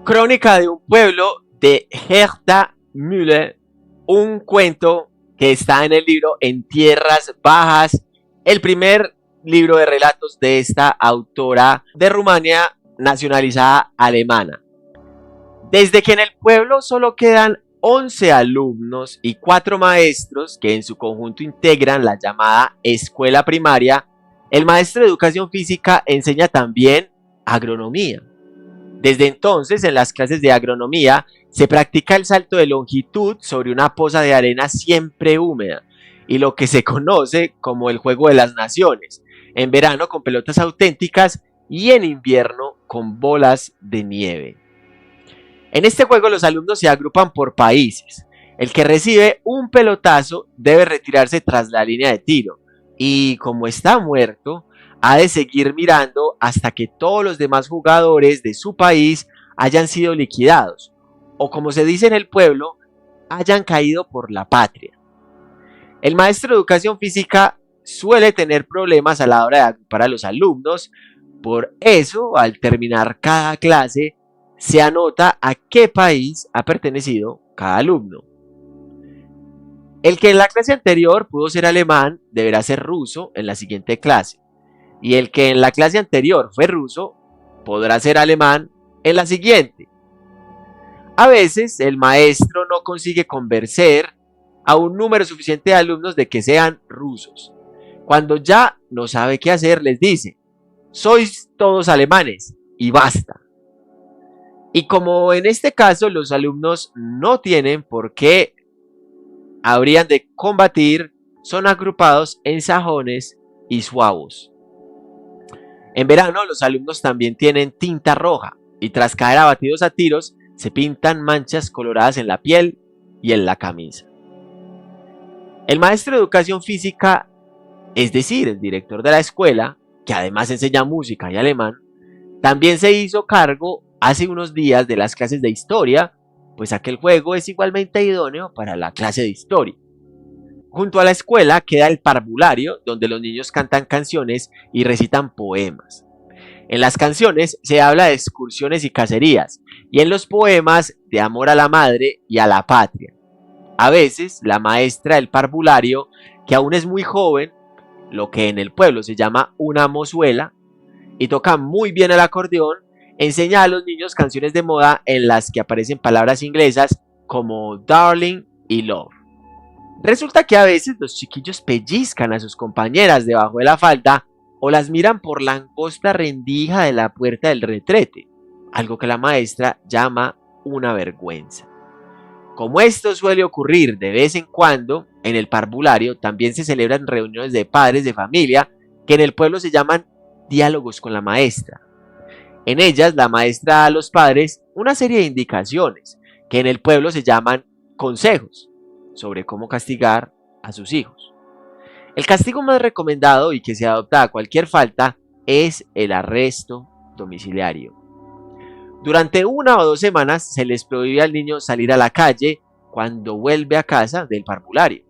Crónica de un pueblo de Herta Müller, un cuento que está en el libro En Tierras Bajas, el primer libro de relatos de esta autora de Rumania nacionalizada alemana. Desde que en el pueblo solo quedan 11 alumnos y 4 maestros que en su conjunto integran la llamada escuela primaria, el maestro de educación física enseña también agronomía. Desde entonces, en las clases de agronomía, se practica el salto de longitud sobre una poza de arena siempre húmeda y lo que se conoce como el juego de las naciones, en verano con pelotas auténticas y en invierno con bolas de nieve. En este juego los alumnos se agrupan por países. El que recibe un pelotazo debe retirarse tras la línea de tiro y, como está muerto, ha de seguir mirando hasta que todos los demás jugadores de su país hayan sido liquidados, o como se dice en el pueblo, hayan caído por la patria. El maestro de educación física suele tener problemas a la hora de agrupar a los alumnos, por eso, al terminar cada clase, se anota a qué país ha pertenecido cada alumno. El que en la clase anterior pudo ser alemán deberá ser ruso en la siguiente clase. Y el que en la clase anterior fue ruso, podrá ser alemán en la siguiente. A veces el maestro no consigue convencer a un número suficiente de alumnos de que sean rusos. Cuando ya no sabe qué hacer, les dice: sois todos alemanes y basta. Y como en este caso los alumnos no tienen por qué habrían de combatir, son agrupados en sajones y suavos. En verano los alumnos también tienen tinta roja y tras caer abatidos a tiros se pintan manchas coloradas en la piel y en la camisa. El maestro de educación física, es decir, el director de la escuela, que además enseña música y alemán, también se hizo cargo hace unos días de las clases de historia, pues aquel juego es igualmente idóneo para la clase de historia. Junto a la escuela queda el parvulario, donde los niños cantan canciones y recitan poemas. En las canciones se habla de excursiones y cacerías, y en los poemas de amor a la madre y a la patria. A veces, la maestra del parvulario, que aún es muy joven, lo que en el pueblo se llama una mozuela, y toca muy bien el acordeón, enseña a los niños canciones de moda en las que aparecen palabras inglesas como darling y love. Resulta que a veces los chiquillos pellizcan a sus compañeras debajo de la falda o las miran por la angosta rendija de la puerta del retrete, algo que la maestra llama una vergüenza. Como esto suele ocurrir de vez en cuando, en el parvulario también se celebran reuniones de padres de familia que en el pueblo se llaman diálogos con la maestra. En ellas la maestra da a los padres una serie de indicaciones que en el pueblo se llaman consejos sobre cómo castigar a sus hijos. El castigo más recomendado y que se adopta a cualquier falta es el arresto domiciliario. Durante 1 o 2 semanas se les prohíbe al niño salir a la calle cuando vuelve a casa del parvulario.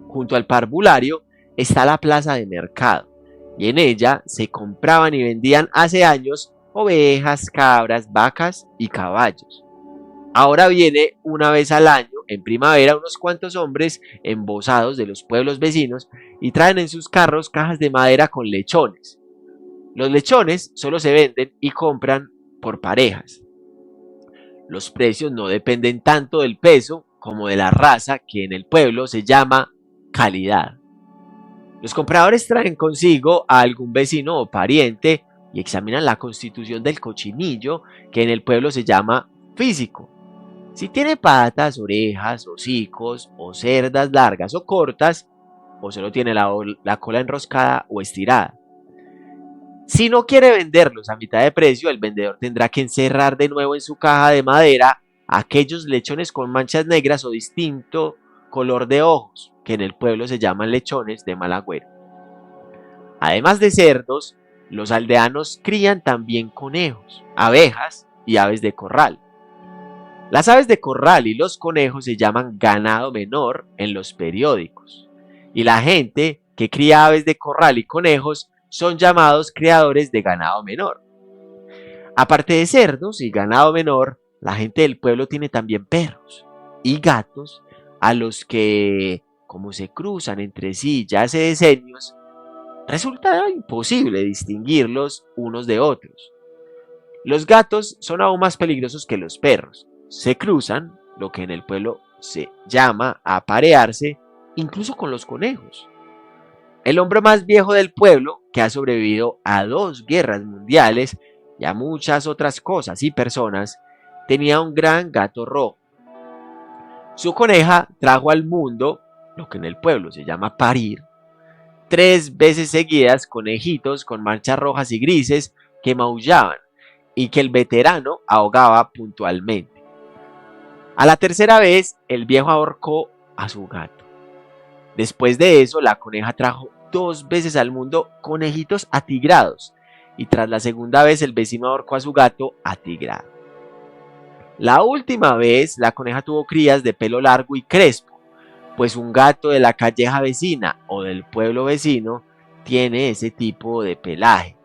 Junto al parvulario está la plaza de mercado y en ella se compraban y vendían hace años ovejas, cabras, vacas y caballos. Ahora viene una vez al año, en primavera, unos cuantos hombres embozados de los pueblos vecinos y traen en sus carros cajas de madera con lechones. Los lechones solo se venden y compran por parejas. Los precios no dependen tanto del peso como de la raza, que en el pueblo se llama calidad. Los compradores traen consigo a algún vecino o pariente y examinan la constitución del cochinillo, que en el pueblo se llama físico. Si tiene patas, orejas, hocicos o cerdas largas o cortas, o solo tiene la cola enroscada o estirada. Si no quiere venderlos a mitad de precio, el vendedor tendrá que encerrar de nuevo en su caja de madera aquellos lechones con manchas negras o distinto color de ojos, que en el pueblo se llaman lechones de mal agüero. Además de cerdos, los aldeanos crían también conejos, abejas y aves de corral. Las aves de corral y los conejos se llaman ganado menor en los periódicos, y la gente que cría aves de corral y conejos son llamados criadores de ganado menor. Aparte de cerdos y ganado menor, la gente del pueblo tiene también perros y gatos a los que, como se cruzan entre sí ya hace decenios, resulta imposible distinguirlos unos de otros. Los gatos son aún más peligrosos que los perros. Se cruzan, lo que en el pueblo se llama aparearse, incluso con los conejos. El hombre más viejo del pueblo, que ha sobrevivido a 2 guerras mundiales y a muchas otras cosas y personas, tenía un gran gato rojo. Su coneja trajo al mundo, lo que en el pueblo se llama parir, 3 veces seguidas conejitos con manchas rojas y grises que maullaban y que el veterano ahogaba puntualmente. A la tercera vez, el viejo ahorcó a su gato. Después de eso, la coneja trajo 2 veces al mundo conejitos atigrados, y tras la segunda vez el vecino ahorcó a su gato atigrado. La última vez, la coneja tuvo crías de pelo largo y crespo, pues un gato de la calleja vecina o del pueblo vecino tiene ese tipo de pelaje.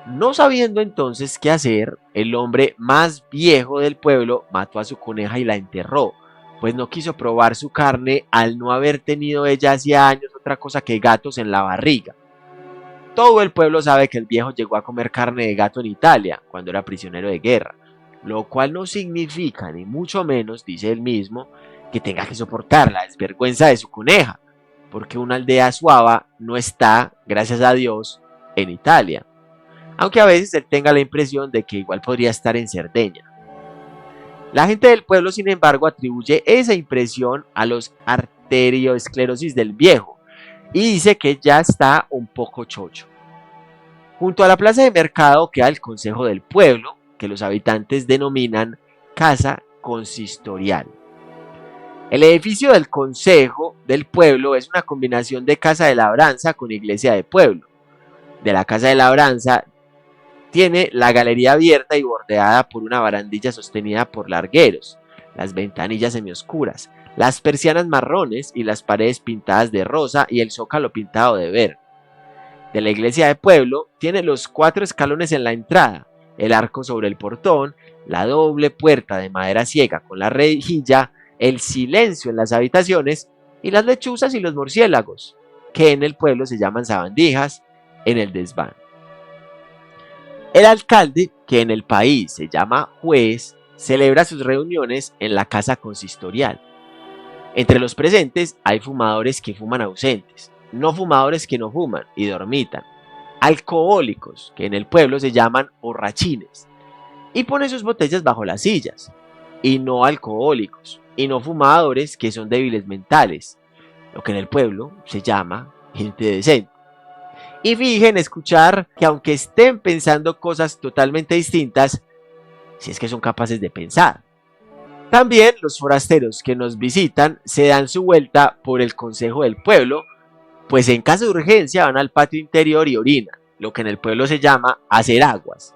No sabiendo entonces qué hacer, el hombre más viejo del pueblo mató a su coneja y la enterró, pues no quiso probar su carne al no haber tenido ella hacía años otra cosa que gatos en la barriga. Todo el pueblo sabe que el viejo llegó a comer carne de gato en Italia, cuando era prisionero de guerra, lo cual no significa, ni mucho menos, dice él mismo, que tenga que soportar la desvergüenza de su coneja, porque una aldea suava no está, gracias a Dios, en Italia, aunque a veces él tenga la impresión de que igual podría estar en Cerdeña. La gente del pueblo, sin embargo, atribuye esa impresión a los arterioesclerosis del viejo y dice que ya está un poco chocho. Junto a la plaza de mercado queda el consejo del pueblo, que los habitantes denominan casa consistorial. El edificio del consejo del pueblo es una combinación de casa de labranza con iglesia de pueblo. De la casa de labranza tiene la galería abierta y bordeada por una barandilla sostenida por largueros, las ventanillas semioscuras, las persianas marrones y las paredes pintadas de rosa y el zócalo pintado de verde. De la iglesia de pueblo tiene los 4 escalones en la entrada, el arco sobre el portón, la doble puerta de madera ciega con la rejilla, el silencio en las habitaciones y las lechuzas y los murciélagos, que en el pueblo se llaman sabandijas, en el desván. El alcalde, que en el país se llama juez, celebra sus reuniones en la casa consistorial. Entre los presentes hay fumadores que fuman ausentes, no fumadores que no fuman y dormitan, alcohólicos, que en el pueblo se llaman borrachines, y ponen sus botellas bajo las sillas, y no alcohólicos, y no fumadores que son débiles mentales, lo que en el pueblo se llama gente decente. Y fijen escuchar que aunque estén pensando cosas totalmente distintas, si es que son capaces de pensar. También los forasteros que nos visitan se dan su vuelta por el consejo del pueblo, pues en caso de urgencia van al patio interior y orinan, lo que en el pueblo se llama hacer aguas.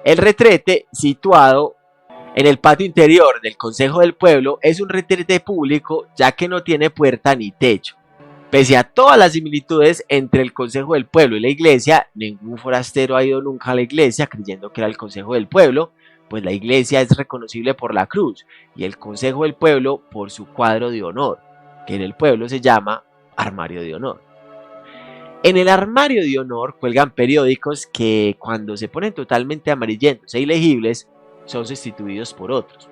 El retrete, situado en el patio interior del consejo del pueblo, es un retrete público ya que no tiene puerta ni techo. Pese a todas las similitudes entre el consejo del pueblo y la iglesia, ningún forastero ha ido nunca a la iglesia creyendo que era el consejo del pueblo, pues la iglesia es reconocible por la cruz y el consejo del pueblo por su cuadro de honor, que en el pueblo se llama armario de honor. En el armario de honor cuelgan periódicos que, cuando se ponen totalmente amarillentos e ilegibles, son sustituidos por otros.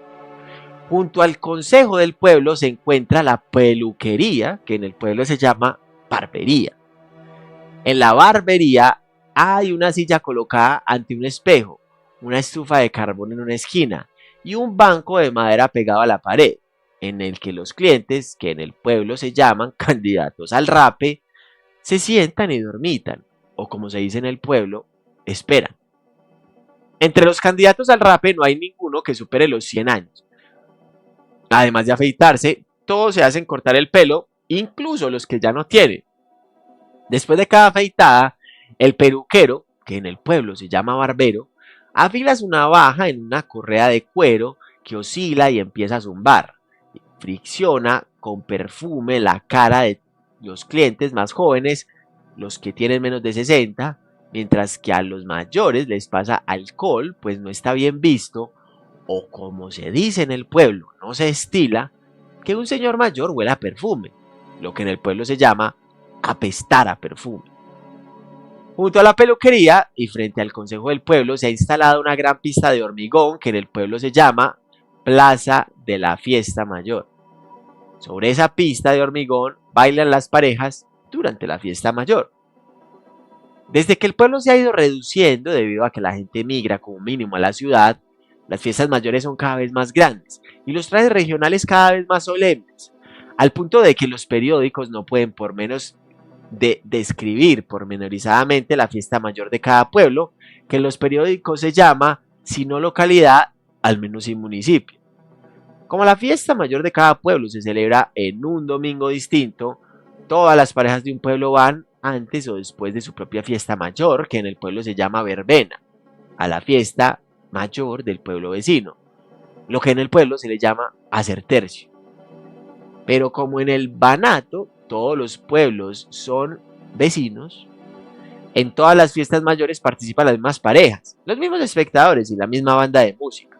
Junto al consejo del pueblo se encuentra la peluquería, que en el pueblo se llama barbería. En la barbería hay una silla colocada ante un espejo, una estufa de carbón en una esquina y un banco de madera pegado a la pared, en el que los clientes, que en el pueblo se llaman candidatos al rape, se sientan y dormitan, o como se dice en el pueblo, esperan. Entre los candidatos al rape no hay ninguno que supere los 100 años. Además de afeitarse, todos se hacen cortar el pelo, incluso los que ya no tienen. Después de cada afeitada, el peluquero, que en el pueblo se llama barbero, afila su navaja en una correa de cuero que oscila y empieza a zumbar. Fricciona con perfume la cara de los clientes más jóvenes, los que tienen menos de 60, mientras que a los mayores les pasa alcohol, pues no está bien visto, o como se dice en el pueblo, no se estila, que un señor mayor huela a perfume, lo que en el pueblo se llama apestar a perfume. Junto a la peluquería y frente al consejo del pueblo se ha instalado una gran pista de hormigón que en el pueblo se llama Plaza de la Fiesta Mayor. Sobre esa pista de hormigón bailan las parejas durante la fiesta mayor. Desde que el pueblo se ha ido reduciendo debido a que la gente migra como mínimo a la ciudad, las fiestas mayores son cada vez más grandes y los trajes regionales cada vez más solemnes, al punto de que los periódicos no pueden por menos de describir pormenorizadamente la fiesta mayor de cada pueblo, que en los periódicos se llama, si no localidad, al menos sin municipio. Como la fiesta mayor de cada pueblo se celebra en un domingo distinto, todas las parejas de un pueblo van antes o después de su propia fiesta mayor, que en el pueblo se llama verbena, a la fiesta mayor del pueblo vecino, lo que en el pueblo se le llama hacer tercio. Pero como en el banato todos los pueblos son vecinos, en todas las fiestas mayores participan las mismas parejas, los mismos espectadores y la misma banda de música.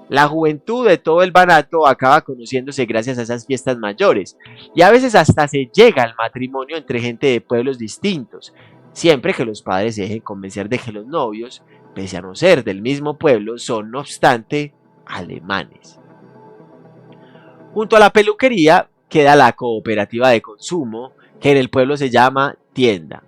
La juventud de todo el banato acaba conociéndose gracias a esas fiestas mayores y a veces hasta se llega al matrimonio entre gente de pueblos distintos, siempre que los padres se dejen convencer de que los novios, pese a no ser del mismo pueblo, son no obstante alemanes. Junto a la peluquería queda la cooperativa de consumo, que en el pueblo se llama tienda,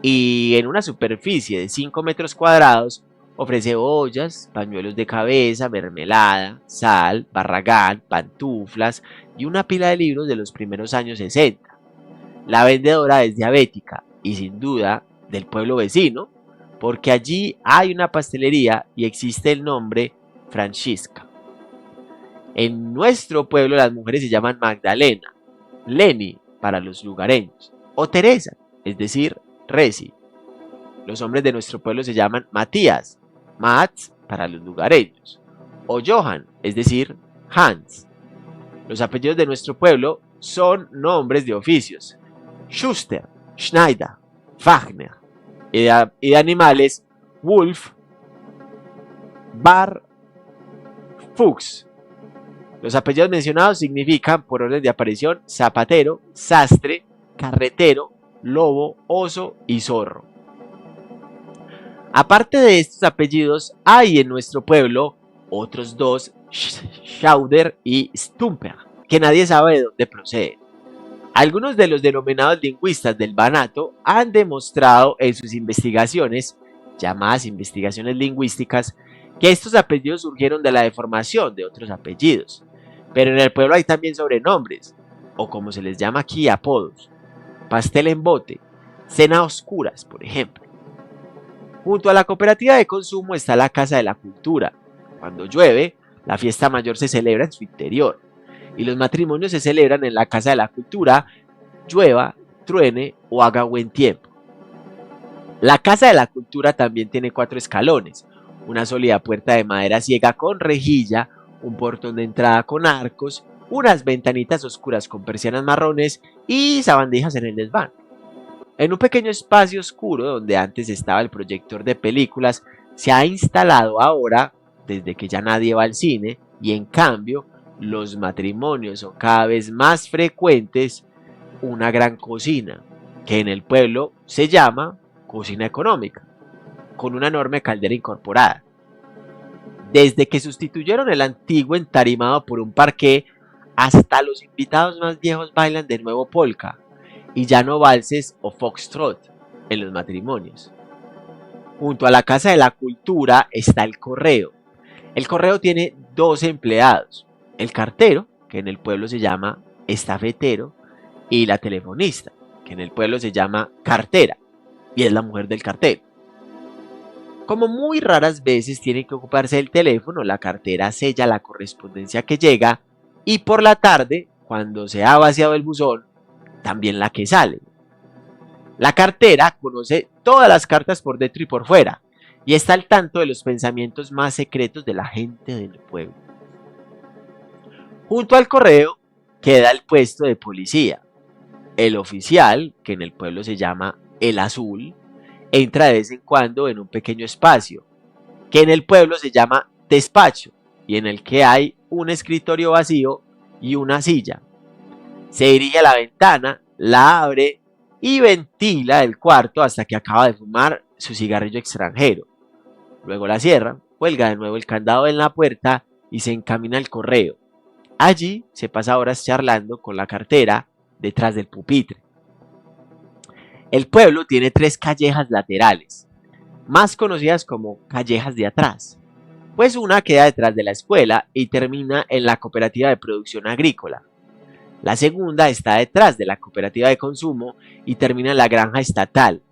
y en una superficie de 5 metros cuadrados ofrece ollas, pañuelos de cabeza, mermelada, sal, barragán, pantuflas y una pila de libros de los primeros años 60. La vendedora es diabética y sin duda del pueblo vecino, porque allí hay una pastelería y existe el nombre Francisca. En nuestro pueblo las mujeres se llaman Magdalena, Leni para los lugareños, o Teresa, es decir, Resi. Los hombres de nuestro pueblo se llaman Matías, Mats para los lugareños, o Johann, es decir, Hans. Los apellidos de nuestro pueblo son nombres de oficios: Schuster, Schneider, Wagner, y de animales: Wolf, Bar, Fuchs. Los apellidos mencionados significan, por orden de aparición, zapatero, sastre, carretero, lobo, oso y zorro. Aparte de estos apellidos, hay en nuestro pueblo otros dos, Schauder y Stumper, que nadie sabe de dónde proceden. Algunos de los denominados lingüistas del banato han demostrado en sus investigaciones, llamadas investigaciones lingüísticas, que estos apellidos surgieron de la deformación de otros apellidos. Pero en el pueblo hay también sobrenombres, o como se les llama aquí, apodos: pastel en bote, cena a oscuras, por ejemplo. Junto a la cooperativa de consumo está la Casa de la Cultura. Cuando llueve, la fiesta mayor se celebra en su interior y los matrimonios se celebran en la Casa de la Cultura, llueva, truene o haga buen tiempo. La Casa de la Cultura también tiene 4 escalones, una sólida puerta de madera ciega con rejilla, un portón de entrada con arcos, unas ventanitas oscuras con persianas marrones y sabandijas en el desván. En un pequeño espacio oscuro donde antes estaba el proyector de películas, se ha instalado ahora, desde que ya nadie va al cine, y en cambio los matrimonios son cada vez más frecuentes, una gran cocina, que en el pueblo se llama cocina económica, con una enorme caldera incorporada. Desde que sustituyeron el antiguo entarimado por un parqué, hasta los invitados más viejos bailan de nuevo polka, y ya no valses o foxtrot en los matrimonios. Junto a la Casa de la Cultura está el correo. El correo tiene 2 empleados: el cartero, que en el pueblo se llama estafetero, y la telefonista, que en el pueblo se llama cartera, y es la mujer del cartero. Como muy raras veces tiene que ocuparse del teléfono, la cartera sella la correspondencia que llega y por la tarde, cuando se ha vaciado el buzón, también la que sale. La cartera conoce todas las cartas por dentro y por fuera y está al tanto de los pensamientos más secretos de la gente del pueblo. Junto al correo queda el puesto de policía, el oficial, que en el pueblo se llama el azul, entra de vez en cuando en un pequeño espacio, que en el pueblo se llama despacho, y en el que hay un escritorio vacío y una silla. Se dirige a la ventana, la abre y ventila el cuarto hasta que acaba de fumar su cigarrillo extranjero. Luego la cierra, cuelga de nuevo el candado en la puerta y se encamina al correo. Allí se pasa horas charlando con la cartera detrás del pupitre. El pueblo tiene 3 callejas laterales, más conocidas como callejas de atrás, pues una queda detrás de la escuela y termina en la cooperativa de producción agrícola. La segunda está detrás de la cooperativa de consumo y termina en la granja estatal.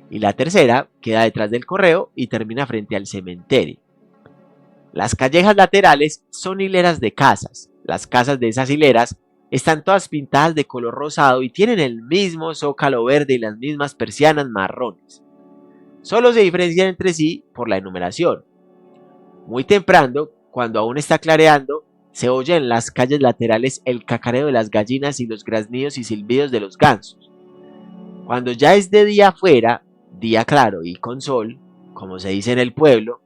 Y la tercera queda detrás del correo y termina frente al cementerio. Las callejas laterales son hileras de casas. Las casas de esas hileras están todas pintadas de color rosado y tienen el mismo zócalo verde y las mismas persianas marrones. Solo se diferencian entre sí por la enumeración. Muy temprano, cuando aún está clareando, se oye en las calles laterales el cacareo de las gallinas y los graznidos y silbidos de los gansos. Cuando ya es de día afuera, día claro y con sol, como se dice en el pueblo,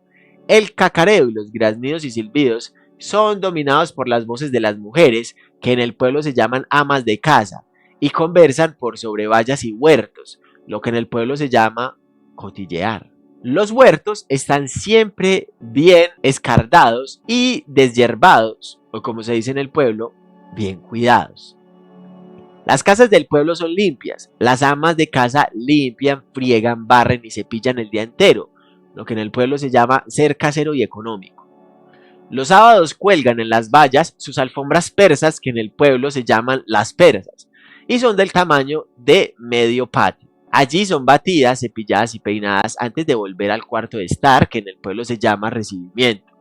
el cacareo y los graznidos y silbidos son dominados por las voces de las mujeres, que en el pueblo se llaman amas de casa, y conversan por sobre vallas y huertos, lo que en el pueblo se llama cotillear. Los huertos están siempre bien escardados y deshiervados, o como se dice en el pueblo, bien cuidados. Las casas del pueblo son limpias. Las amas de casa limpian, friegan, barren y cepillan el día entero, lo que en el pueblo se llama ser casero y económico. Los sábados cuelgan en las vallas sus alfombras persas, que en el pueblo se llaman las persas, y son del tamaño de medio patio. Allí son batidas, cepilladas y peinadas antes de volver al cuarto de estar, que en el pueblo se llama recibimiento.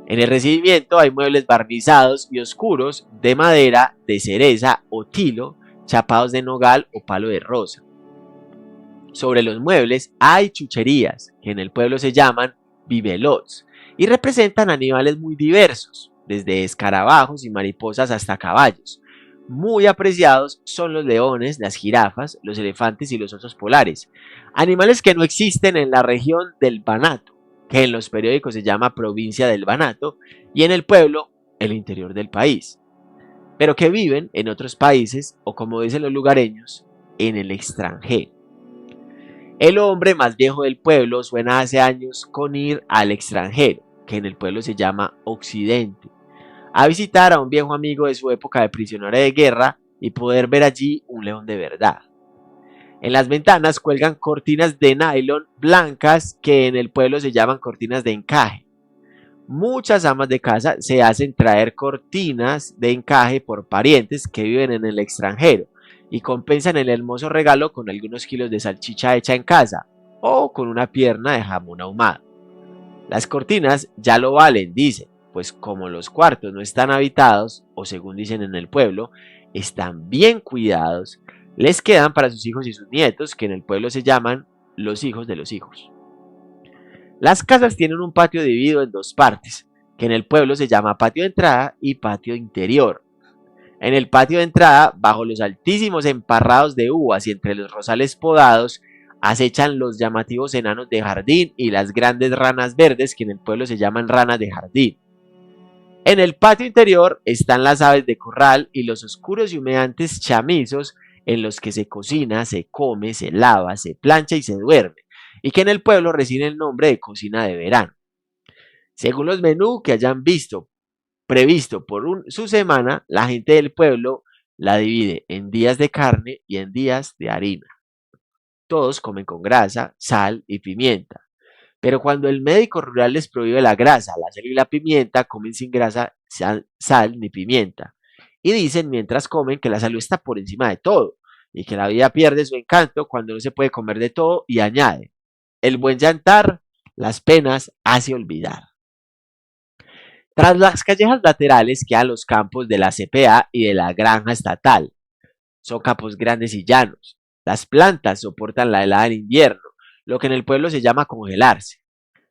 En el recibimiento hay muebles barnizados y oscuros de madera, de cereza o tilo, chapados de nogal o palo de rosa. Sobre los muebles hay chucherías, que en el pueblo se llaman bibelots, y representan animales muy diversos, desde escarabajos y mariposas hasta caballos. Muy apreciados son los leones, las jirafas, los elefantes y los osos polares, animales que no existen en la región del Banato, que en los periódicos se llama provincia del Banato, y en el pueblo, el interior del país, pero que viven en otros países, o como dicen los lugareños, en el extranjero. El hombre más viejo del pueblo suena hace años con ir al extranjero, que en el pueblo se llama Occidente, a visitar a un viejo amigo de su época de prisionero de guerra y poder ver allí un león de verdad. En las ventanas cuelgan cortinas de nylon blancas, que en el pueblo se llaman cortinas de encaje. Muchas amas de casa se hacen traer cortinas de encaje por parientes que viven en el extranjero y compensan el hermoso regalo con algunos kilos de salchicha hecha en casa o con una pierna de jamón ahumado. Las cortinas ya lo valen, dicen, pues como los cuartos no están habitados, o según dicen en el pueblo, están bien cuidados, les quedan para sus hijos y sus nietos, que en el pueblo se llaman los hijos de los hijos. Las casas tienen un patio dividido en 2 partes, que en el pueblo se llama patio de entrada y patio interior. En el patio de entrada, bajo los altísimos emparrados de uvas y entre los rosales podados, acechan los llamativos enanos de jardín y las grandes ranas verdes, que en el pueblo se llaman ranas de jardín. En el patio interior están las aves de corral y los oscuros y humeantes chamizos en los que se cocina, se come, se lava, se plancha y se duerme, y que en el pueblo reciben el nombre de cocina de verano. Según los menús que hayan previsto por su semana, la gente del pueblo la divide en días de carne y en días de harina. Todos comen con grasa, sal y pimienta. Pero cuando el médico rural les prohíbe la grasa, la sal y la pimienta, comen sin grasa, sal ni pimienta. Y dicen mientras comen que la salud está por encima de todo y que la vida pierde su encanto cuando no se puede comer de todo, y añade: el buen llantar, las penas hace olvidar. Tras las callejas laterales quedan los campos de la CPA y de la granja estatal. Son campos grandes y llanos. Las plantas soportan la helada en invierno, lo que en el pueblo se llama congelarse.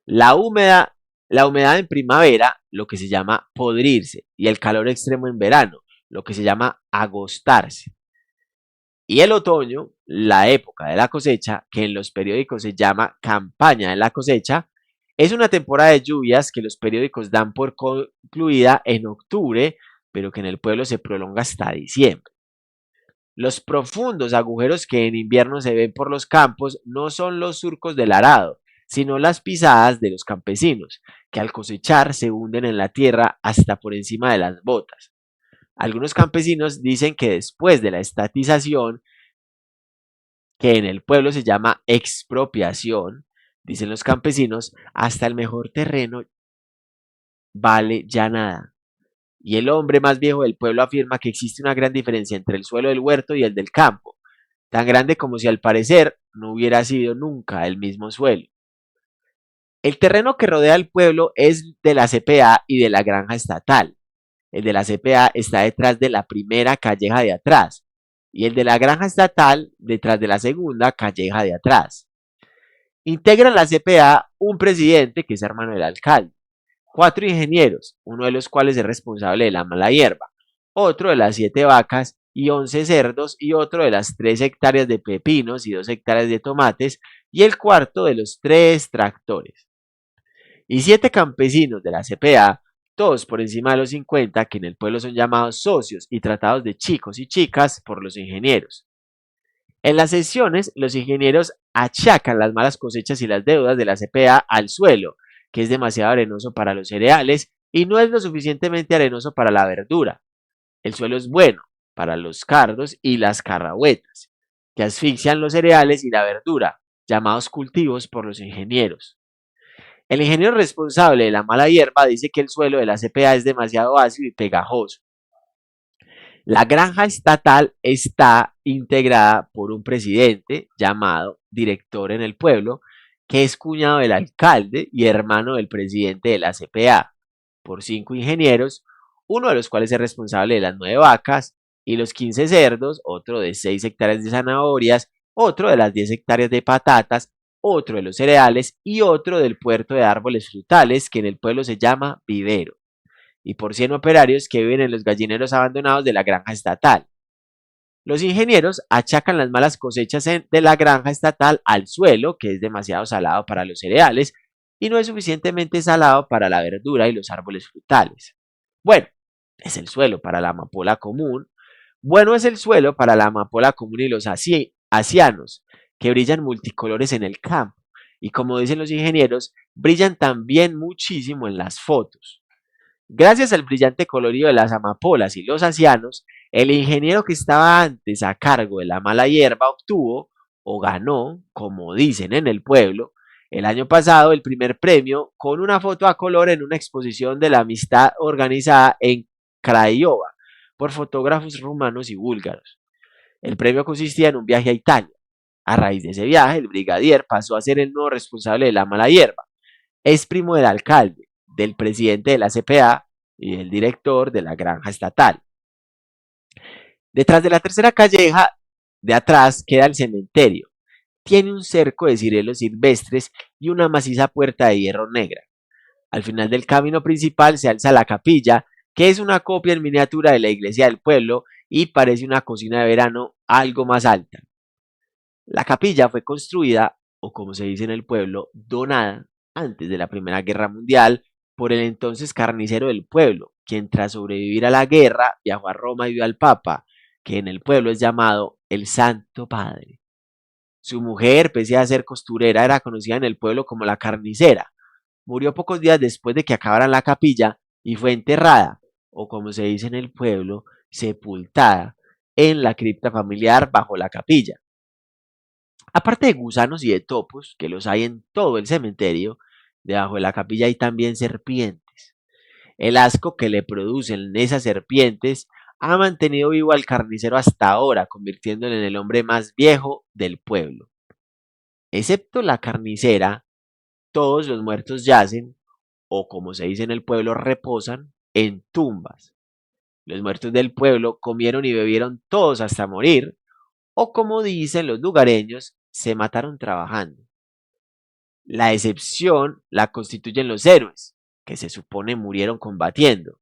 La humedad, la humedad en primavera, lo que se llama podrirse, y el calor extremo en verano, lo que se llama agostarse. Y el otoño, la época de la cosecha, que en los periódicos se llama campaña de la cosecha, es una temporada de lluvias que los periódicos dan por concluida en octubre, pero que en el pueblo se prolonga hasta diciembre. Los profundos agujeros que en invierno se ven por los campos no son los surcos del arado, sino las pisadas de los campesinos, que al cosechar se hunden en la tierra hasta por encima de las botas. Algunos campesinos dicen que después de la estatización, que en el pueblo se llama expropiación, dicen los campesinos, hasta el mejor terreno vale ya nada. Y el hombre más viejo del pueblo afirma que existe una gran diferencia entre el suelo del huerto y el del campo, tan grande como si al parecer no hubiera sido nunca el mismo suelo. El terreno que rodea el pueblo es de la CPA y de la granja estatal. El de la CPA está detrás de la primera calleja de atrás y el de la granja estatal detrás de la segunda calleja de atrás. Integra la CPA un presidente que es hermano del alcalde, 4 ingenieros, uno de los cuales es responsable de la mala hierba, otro de las 7 vacas y 11 cerdos y otro de las 3 hectáreas de pepinos y 2 hectáreas de tomates y el cuarto de los 3 tractores. Y 7 campesinos de la CPA, todos por encima de los 50, que en el pueblo son llamados socios y tratados de chicos y chicas por los ingenieros. En las sesiones, los ingenieros achacan las malas cosechas y las deudas de la CPA al suelo, que es demasiado arenoso para los cereales y no es lo suficientemente arenoso para la verdura. El suelo es bueno para los cardos y las carrahuetas, que asfixian los cereales y la verdura, llamados cultivos por los ingenieros. El ingeniero responsable de la mala hierba dice que el suelo de la CPA es demasiado ácido y pegajoso. La granja estatal está integrada por un presidente llamado director en el pueblo, que es cuñado del alcalde y hermano del presidente de la CPA, por 5 ingenieros, uno de los cuales es responsable de las 9 vacas y los 15 cerdos, otro de 6 hectáreas de zanahorias, otro de las 10 hectáreas de patatas, otro de los cereales y otro del puerto de árboles frutales que en el pueblo se llama vivero y por 100 operarios que viven en los gallineros abandonados de la granja estatal. Los ingenieros achacan las malas cosechas de la granja estatal al suelo, que es demasiado salado para los cereales y no es suficientemente salado para la verdura y los árboles frutales. Bueno, es el suelo para la amapola común. Bueno es el suelo para la amapola común y los asianos, que brillan multicolores en el campo. Y como dicen los ingenieros, brillan también muchísimo en las fotos. Gracias al brillante colorido de las amapolas y los asianos, el ingeniero que estaba antes a cargo de la mala hierba obtuvo, o ganó, como dicen en el pueblo, el año pasado el primer premio con una foto a color en una exposición de la amistad organizada en Craiova por fotógrafos rumanos y búlgaros. El premio consistía en un viaje a Italia. A raíz de ese viaje, el brigadier pasó a ser el nuevo responsable de la mala hierba. Es primo del alcalde, del presidente de la CPA y del director de la granja estatal. Detrás de la tercera calleja de atrás queda el cementerio. Tiene un cerco de cirelos silvestres y una maciza puerta de hierro negra. Al final del camino principal se alza la capilla, que es una copia en miniatura de la iglesia del pueblo y parece una cocina de verano algo más alta. La capilla fue construida, o como se dice en el pueblo, donada antes de la Primera Guerra Mundial por el entonces carnicero del pueblo, quien tras sobrevivir a la guerra viajó a Roma y vio al Papa, que en el pueblo es llamado el Santo Padre. Su mujer, pese a ser costurera, era conocida en el pueblo como la carnicera. Murió pocos días después de que acabaran la capilla y fue enterrada, o como se dice en el pueblo, sepultada, en la cripta familiar bajo la capilla. Aparte de gusanos y de topos, que los hay en todo el cementerio, debajo de la capilla hay también serpientes. El asco que le producen esas serpientes ha mantenido vivo al carnicero hasta ahora, convirtiéndolo en el hombre más viejo del pueblo. Excepto la carnicera, todos los muertos yacen, o como se dice en el pueblo, reposan en tumbas. Los muertos del pueblo comieron y bebieron todos hasta morir, o como dicen los lugareños, se mataron trabajando. La excepción la constituyen los héroes, que se supone murieron combatiendo.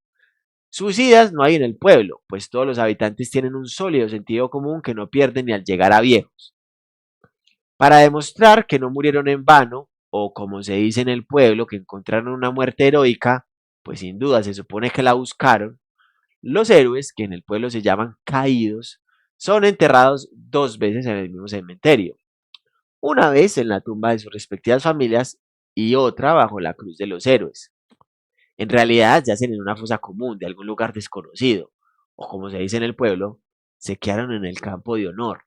Suicidas no hay en el pueblo, pues todos los habitantes tienen un sólido sentido común que no pierden ni al llegar a viejos. Para demostrar que no murieron en vano, o como se dice en el pueblo, que encontraron una muerte heroica, pues sin duda se supone que la buscaron, los héroes, que en el pueblo se llaman caídos, son enterrados 2 veces en el mismo cementerio, una vez en la tumba de sus respectivas familias y otra bajo la cruz de los héroes. En realidad yacen en una fosa común de algún lugar desconocido, o como se dice en el pueblo, se quedaron en el campo de honor.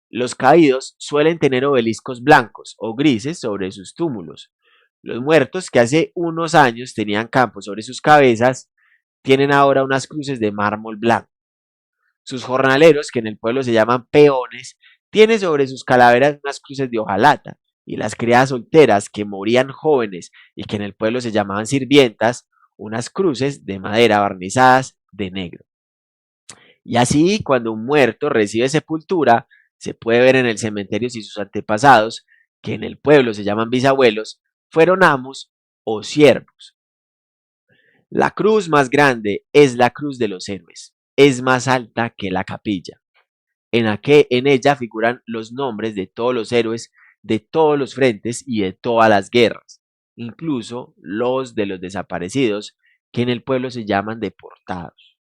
Los caídos suelen tener obeliscos blancos o grises sobre sus túmulos. Los muertos que hace unos años tenían campos sobre sus cabezas tienen ahora unas cruces de mármol blanco. Sus jornaleros, que en el pueblo se llaman peones, tienen sobre sus calaveras unas cruces de hojalata, y las criadas solteras que morían jóvenes y que en el pueblo se llamaban sirvientas, unas cruces de madera barnizadas de negro. Y así, cuando un muerto recibe sepultura, se puede ver en el cementerio si sus antepasados, que en el pueblo se llaman bisabuelos, fueron amos o siervos. La cruz más grande es la cruz de los héroes. Es más alta que la capilla. En ella figuran los nombres de todos los héroes de todos los frentes y de todas las guerras, incluso los de los desaparecidos, que en el pueblo se llaman deportados.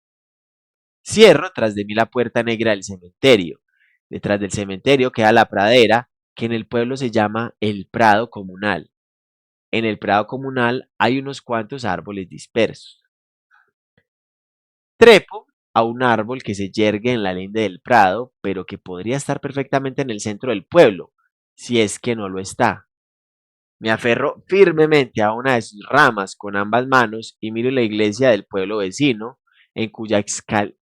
Cierro tras de mí la puerta negra del cementerio. Detrás del cementerio queda la pradera, que en el pueblo se llama el Prado Comunal. En el Prado Comunal hay unos cuantos árboles dispersos. Trepo a un árbol que se yergue en la linde del Prado, pero que podría estar perfectamente en el centro del pueblo, si es que no lo está. Me aferro firmemente a una de sus ramas con ambas manos y miro la iglesia del pueblo vecino, en cuya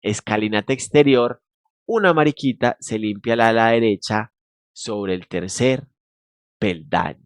escalinata exterior una mariquita se limpia la ala derecha sobre el tercer peldaño.